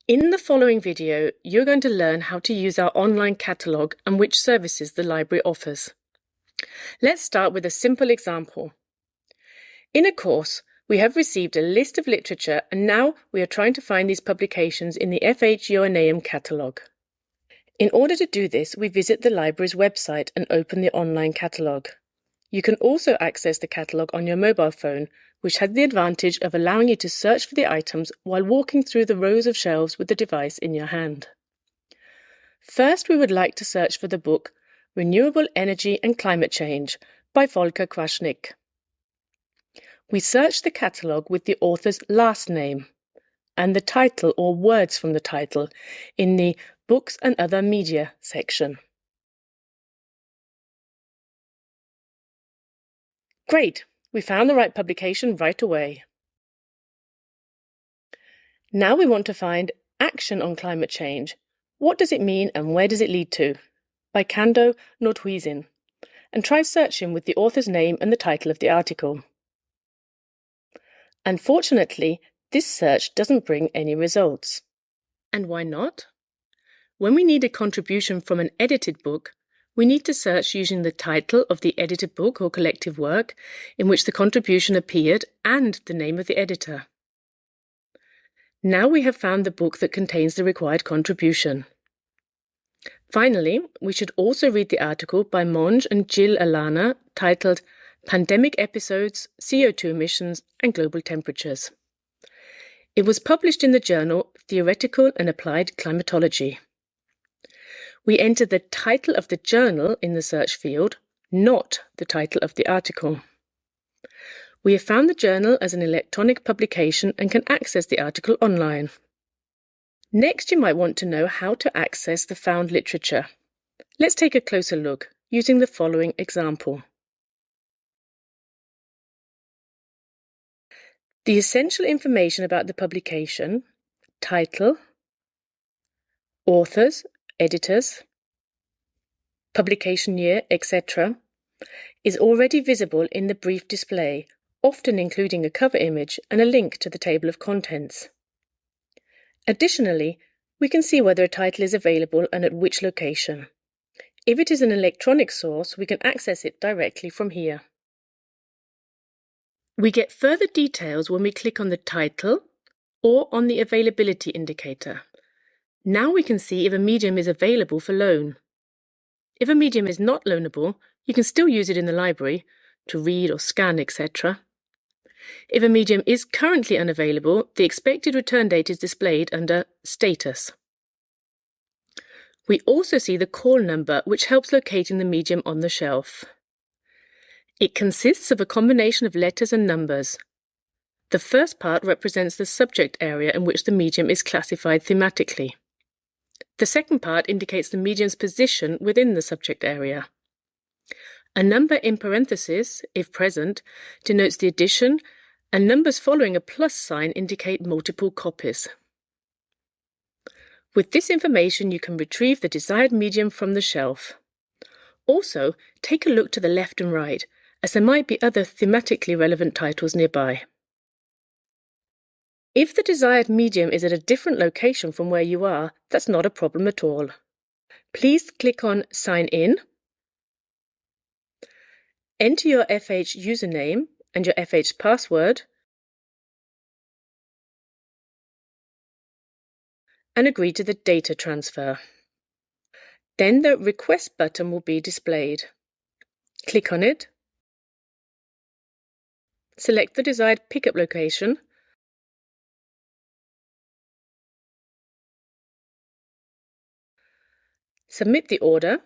In the following video, you're going to learn how to use our online catalogue and which services the library offers. Let's start with a simple example. In a course, we have received a list of literature and now we are trying to find these publications in the FH-UNAM catalogue. In order to do this, we visit the library's website and open the online catalogue. You can also access the catalogue on your mobile phone, which has the advantage of allowing you to search for the items while walking through the rows of shelves with the device in your hand. First, we would like to search for the book Renewable Energy and Climate Change by Volker Kwaśnik. We search the catalogue with the author's last name and the title or words from the title in the Books and Other Media section. Great! We found the right publication right away. Now we want to find Action on Climate Change. What does it mean and where does it lead to? By Kando Nordhuizen. And try searching with the author's name and the title of the article. Unfortunately, this search doesn't bring any results. And why not? When we need a contribution from an edited book, we need to search using the title of the edited book or collective work in which the contribution appeared and the name of the editor. Now we have found the book that contains the required contribution. Finally, we should also read the article by Monge and Jill Alana titled Pandemic Episodes, CO2 Emissions and Global Temperatures. It was published in the journal Theoretical and Applied Climatology. We enter the title of the journal in the search field, not the title of the article. We have found the journal as an electronic publication and can access the article online. Next, you might want to know how to access the found literature. Let's take a closer look using the following example. The essential information about the publication, title, authors, editors, publication year, etc., is already visible in the brief display, often including a cover image and a link to the table of contents. Additionally, we can see whether a title is available and at which location. If it is an electronic source, we can access it directly from here. We get further details when we click on the title or on the availability indicator. Now we can see if a medium is available for loan. If a medium is not loanable, you can still use it in the library to read or scan, etc. If a medium is currently unavailable, the expected return date is displayed under Status. We also see the call number, which helps locating the medium on the shelf. It consists of a combination of letters and numbers. The first part represents the subject area in which the medium is classified thematically. The second part indicates the medium's position within the subject area. A number in parentheses, if present, denotes the edition, and numbers following a plus sign indicate multiple copies. With this information, you can retrieve the desired medium from the shelf. Also, take a look to the left and right, as there might be other thematically relevant titles nearby. If the desired medium is at a different location from where you are, that's not a problem at all. Please click on Sign In, enter your FH username and your FH password, and agree to the data transfer. Then the Request button will be displayed. Click on it, select the desired pickup location, submit the order,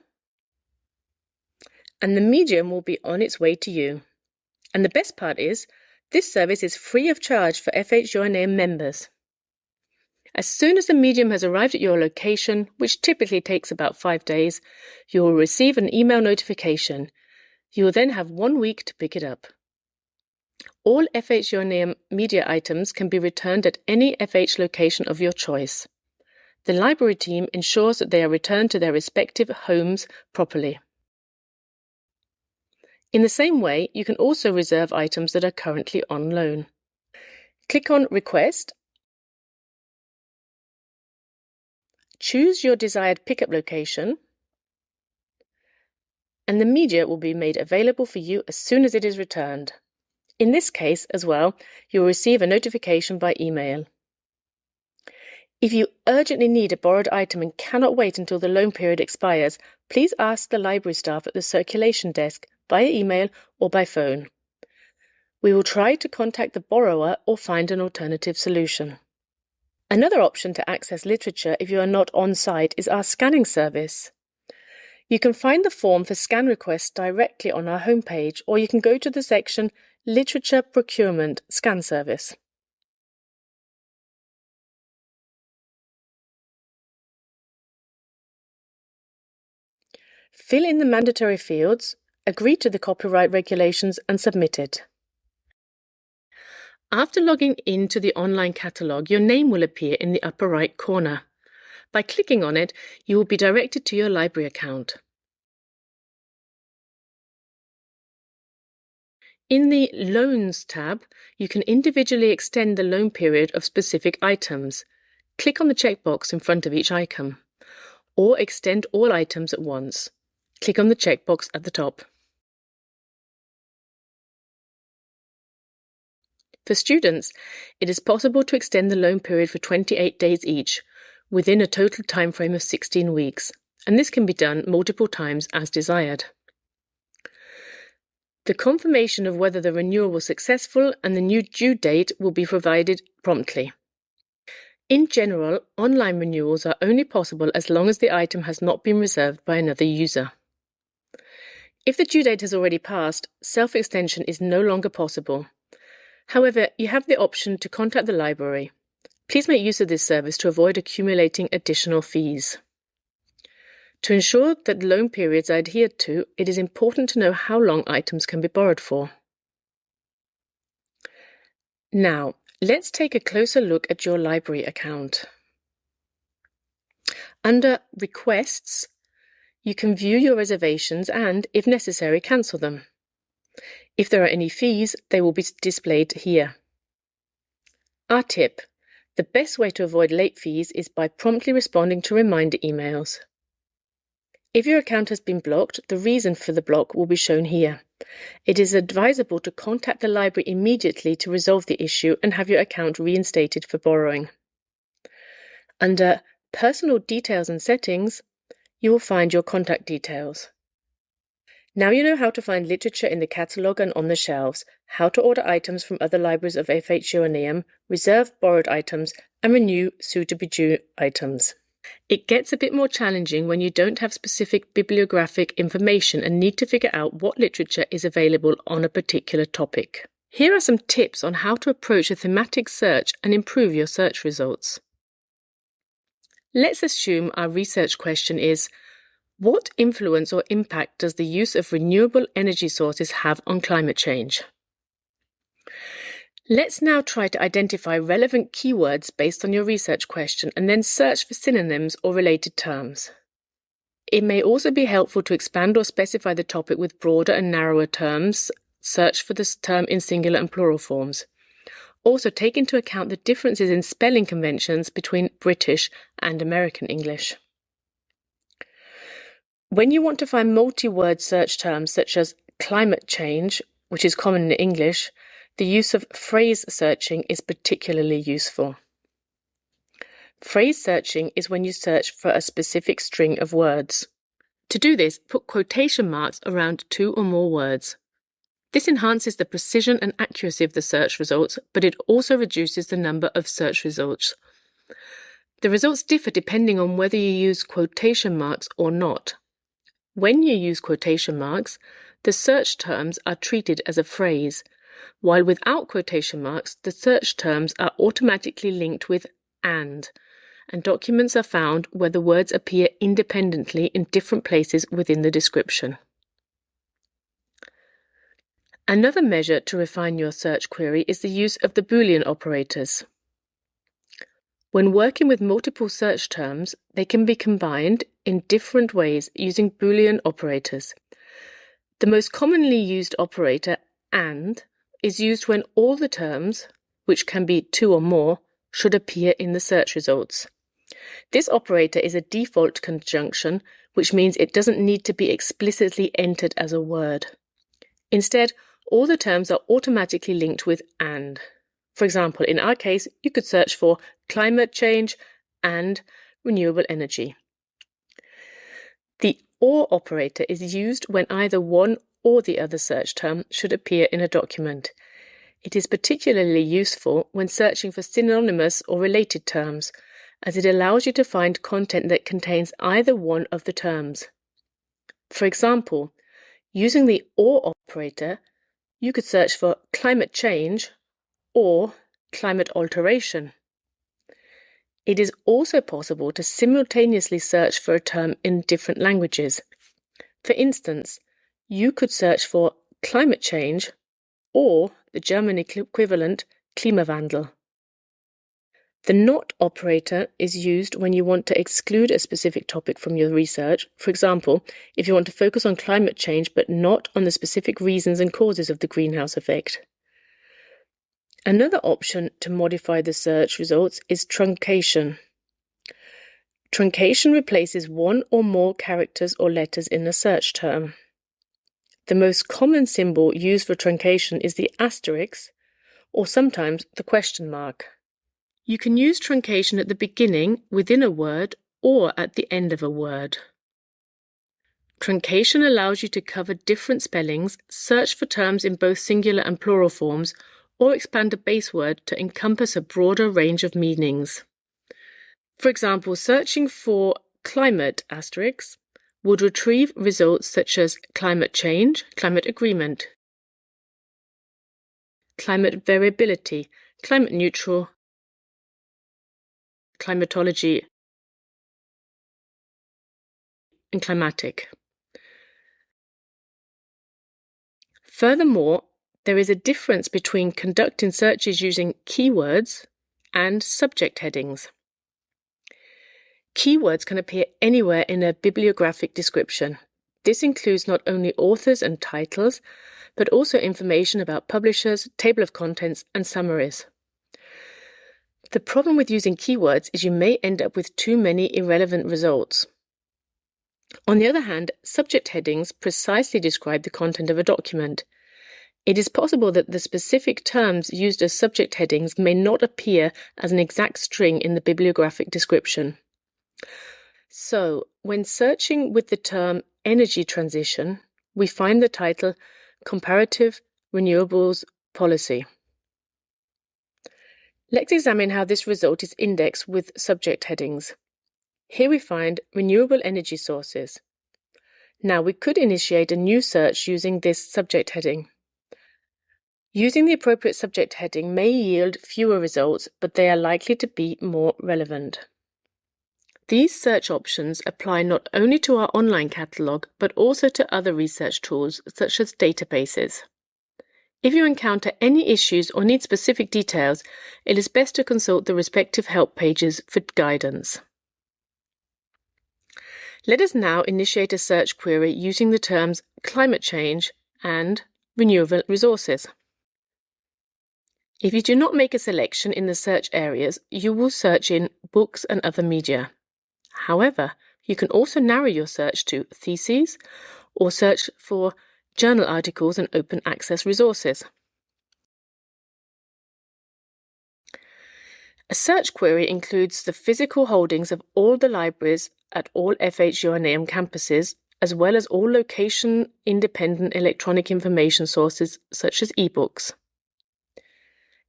and the medium will be on its way to you. And the best part is, this service is free of charge for FH-UNAM members. As soon as the medium has arrived at your location, which typically takes about 5 days, you will receive an email notification. You will then have 1 week to pick it up. All FH-UNAM media items can be returned at any FH location of your choice. The library team ensures that they are returned to their respective homes properly. In the same way, you can also reserve items that are currently on loan. Click on Request choose your desired pickup location, and the media will be made available for you as soon as it is returned. In this case, as well, you'll receive a notification by email. If you urgently need a borrowed item and cannot wait until the loan period expires, please ask the library staff at the circulation desk via email or by phone. We will try to contact the borrower or find an alternative solution. Another option to access literature if you are not on site is our scanning service. You can find the form for scan requests directly on our homepage, or you can go to the section Literature Procurement Scan Service. Fill in the mandatory fields, agree to the copyright regulations and submit it. After logging into the online catalogue, your name will appear in the upper right corner. By clicking on it, you will be directed to your library account. In the Loans tab, you can individually extend the loan period of specific items. Click on the checkbox in front of each item, or extend all items at once. Click on the checkbox at the top. For students, it is possible to extend the loan period for 28 days each, within a total time frame of 16 weeks, and this can be done multiple times as desired. The confirmation of whether the renewal was successful and the new due date will be provided promptly. In general, online renewals are only possible as long as the item has not been reserved by another user. If the due date has already passed, self-extension is no longer possible. However, you have the option to contact the library. Please make use of this service to avoid accumulating additional fees. To ensure that loan periods are adhered to, it is important to know how long items can be borrowed for. Now, let's take a closer look at your library account. Under Requests, you can view your reservations and, if necessary, cancel them. If there are any fees, they will be displayed here. Our tip: the best way to avoid late fees is by promptly responding to reminder emails. If your account has been blocked, the reason for the block will be shown here. It is advisable to contact the library immediately to resolve the issue and have your account reinstated for borrowing. Under Personal Details and Settings, you will find your contact details. Now you know how to find literature in the catalogue and on the shelves, how to order items from other libraries of FHU and EM, reserve borrowed items, and renew soon-to-be-due items. It gets a bit more challenging when you don't have specific bibliographic information and need to figure out what literature is available on a particular topic. Here are some tips on how to approach a thematic search and improve your search results. Let's assume our research question is: what influence or impact does the use of renewable energy sources have on climate change? Let's now try to identify relevant keywords based on your research question and then search for synonyms or related terms. It may also be helpful to expand or specify the topic with broader and narrower terms. Search for this term in singular and plural forms. Also, take into account the differences in spelling conventions between British and American English. When you want to find multi-word search terms such as climate change, which is common in English, the use of phrase searching is particularly useful. Phrase searching is when you search for a specific string of words. To do this, put quotation marks around 2 or more words. This enhances the precision and accuracy of the search results, but it also reduces the number of search results. The results differ depending on whether you use quotation marks or not. When you use quotation marks, the search terms are treated as a phrase, while without quotation marks, the search terms are automatically linked with and documents are found where the words appear independently in different places within the description. Another measure to refine your search query is the use of the Boolean operators. When working with multiple search terms, they can be combined in different ways using Boolean operators. The most commonly used operator, and, is used when all the terms, which can be 2 or more, should appear in the search results. This operator is a default conjunction, which means it doesn't need to be explicitly entered as a word. Instead, all the terms are automatically linked with "and". For example, in our case, you could search for climate change and renewable energy. The "or" operator is used when either one or the other search term should appear in a document. It is particularly useful when searching for synonymous or related terms, as it allows you to find content that contains either one of the terms. For example, using the "or" operator, you could search for climate change or climate alteration. It is also possible to simultaneously search for a term in different languages. For instance, you could search for climate change or the German equivalent Klimawandel. The "not" operator is used when you want to exclude a specific topic from your research. For example, if you want to focus on climate change but not on the specific reasons and causes of the greenhouse effect. Another option to modify the search results is truncation. Truncation replaces one or more characters or letters in a search term. The most common symbol used for truncation is the asterisk, or sometimes the question mark. You can use truncation at the beginning, within a word, or at the end of a word. Truncation allows you to cover different spellings, search for terms in both singular and plural forms, or expand a base word to encompass a broader range of meanings. For example, searching for climate asterisk would retrieve results such as climate change, climate agreement, climate variability, climate neutral, climatology, and climatic. Furthermore, there is a difference between conducting searches using keywords and subject headings. Keywords can appear anywhere in a bibliographic description. This includes not only authors and titles, but also information about publishers, table of contents, and summaries. The problem with using keywords is you may end up with too many irrelevant results. On the other hand, subject headings precisely describe the content of a document. It is possible that the specific terms used as subject headings may not appear as an exact string in the bibliographic description. So, when searching with the term energy transition, we find the title Comparative Renewables Policy. Let's examine how this result is indexed with subject headings. Here we find renewable energy sources. Now we could initiate a new search using this subject heading. Using the appropriate subject heading may yield fewer results, but they are likely to be more relevant. These search options apply not only to our online catalogue, but also to other research tools, such as databases. If you encounter any issues or need specific details, it is best to consult the respective help pages for guidance. Let us now initiate a search query using the terms climate change and renewable resources. If you do not make a selection in the search areas, you will search in books and other media. However, you can also narrow your search to theses or search for journal articles and open access resources. A search query includes the physical holdings of all the libraries at all FH-UNAM campuses, as well as all location-independent electronic information sources such as ebooks.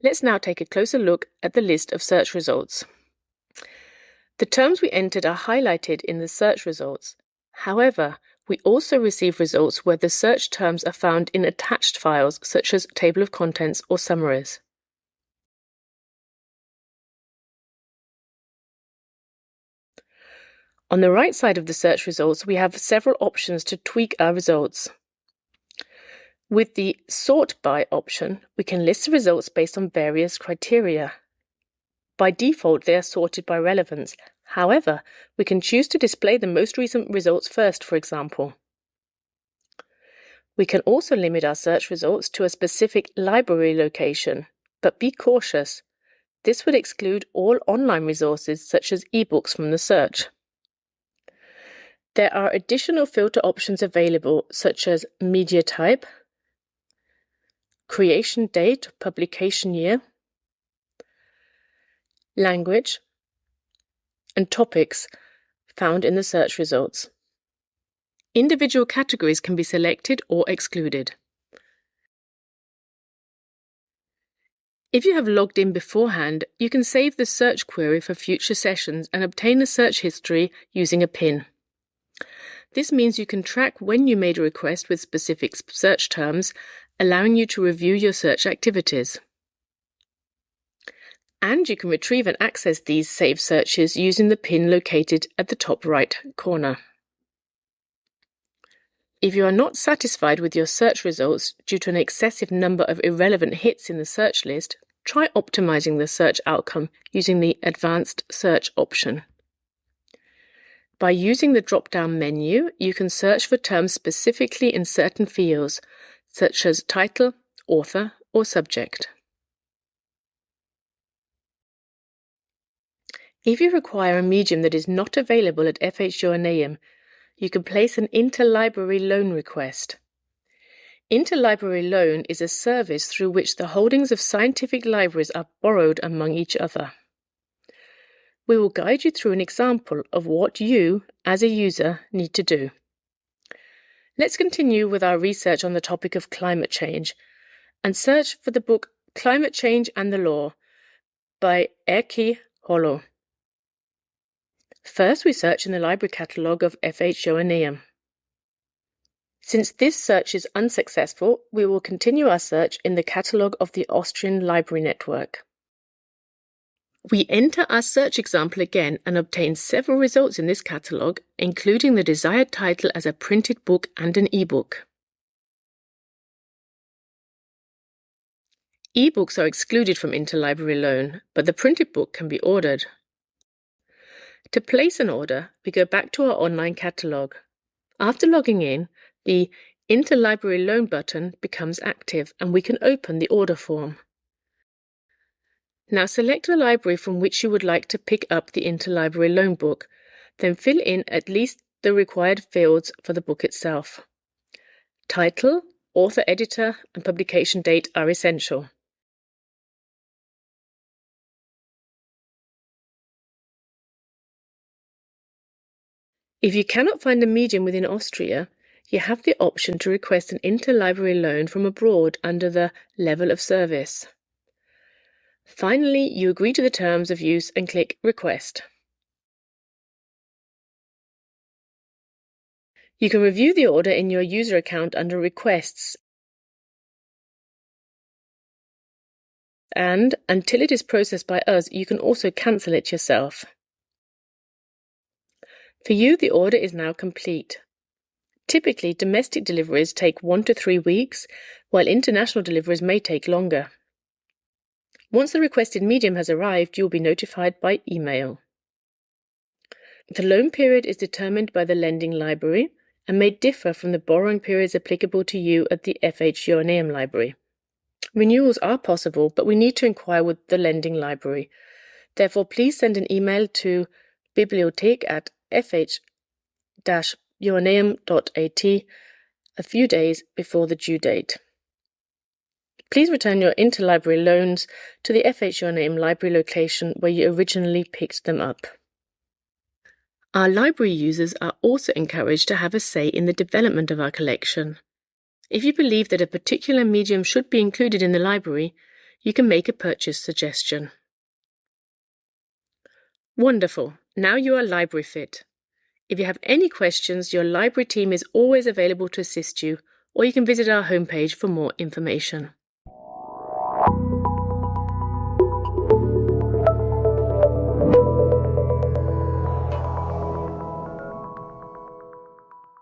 Let's now take a closer look at the list of search results. The terms we entered are highlighted in the search results. However, we also receive results where the search terms are found in attached files such as table of contents or summaries. On the right side of the search results, we have several options to tweak our results. With the Sort By option, we can list the results based on various criteria. By default, they are sorted by relevance. However, we can choose to display the most recent results first, for example. We can also limit our search results to a specific library location, but be cautious. This would exclude all online resources such as ebooks from the search. There are additional filter options available such as media type, creation date, publication year, language, and topics found in the search results. Individual categories can be selected or excluded. If you have logged in beforehand, you can save the search query for future sessions and obtain the search history using a PIN. This means you can track when you made a request with specific search terms, allowing you to review your search activities. And you can retrieve and access these saved searches using the PIN located at the top right corner. If you are not satisfied with your search results due to an excessive number of irrelevant hits in the search list, try optimizing the search outcome using the Advanced Search option. By using the drop-down menu, you can search for terms specifically in certain fields, such as title, author, or subject. If you require a medium that is not available at FH you can place an interlibrary loan request. Interlibrary loan is a service through which the holdings of scientific libraries are borrowed among each other. We will guide you through an example of what you, as a user, need to do. Let's continue with our research on the topic of climate change and search for the book Climate Change and the Law by Erkki Holo. First, we search in the library catalogue of FH Since this search is unsuccessful, we will continue our search in the catalogue of the Austrian Library Network. We enter our search example again and obtain several results in this catalogue, including the desired title as a printed book and an ebook. Ebooks are excluded from interlibrary loan, but the printed book can be ordered. To place an order, we go back to our online catalogue. After logging in, the Interlibrary Loan button becomes active and we can open the order form. Now select the library from which you would like to pick up the Interlibrary Loan book, then fill in at least the required fields for the book itself. Title, author, editor, and publication date are essential. If you cannot find a medium within Austria, you have the option to request an interlibrary loan from abroad under the level of service. Finally, you agree to the terms of use and click Request. You can review the order in your user account under Requests, and until it is processed by us, you can also cancel it yourself. For you, the order is now complete. Typically, domestic deliveries take 1 to 3 weeks, while international deliveries may take longer. Once the requested medium has arrived, you will be notified by email. The loan period is determined by the lending library and may differ from the borrowing periods applicable to you at the FH Joanneum Library. Renewals are possible, but we need to inquire with the lending library. Therefore, please send an email to bibliothek@fh-joanneum.at a few days before the due date. Please return your interlibrary loans to the FH Joanneum Library location where you originally picked them up. Our library users are also encouraged to have a say in the development of our collection. If you believe that a particular medium should be included in the library, you can make a purchase suggestion. Wonderful! Now you are library fit. If you have any questions, your library team is always available to assist you, or you can visit our homepage for more information.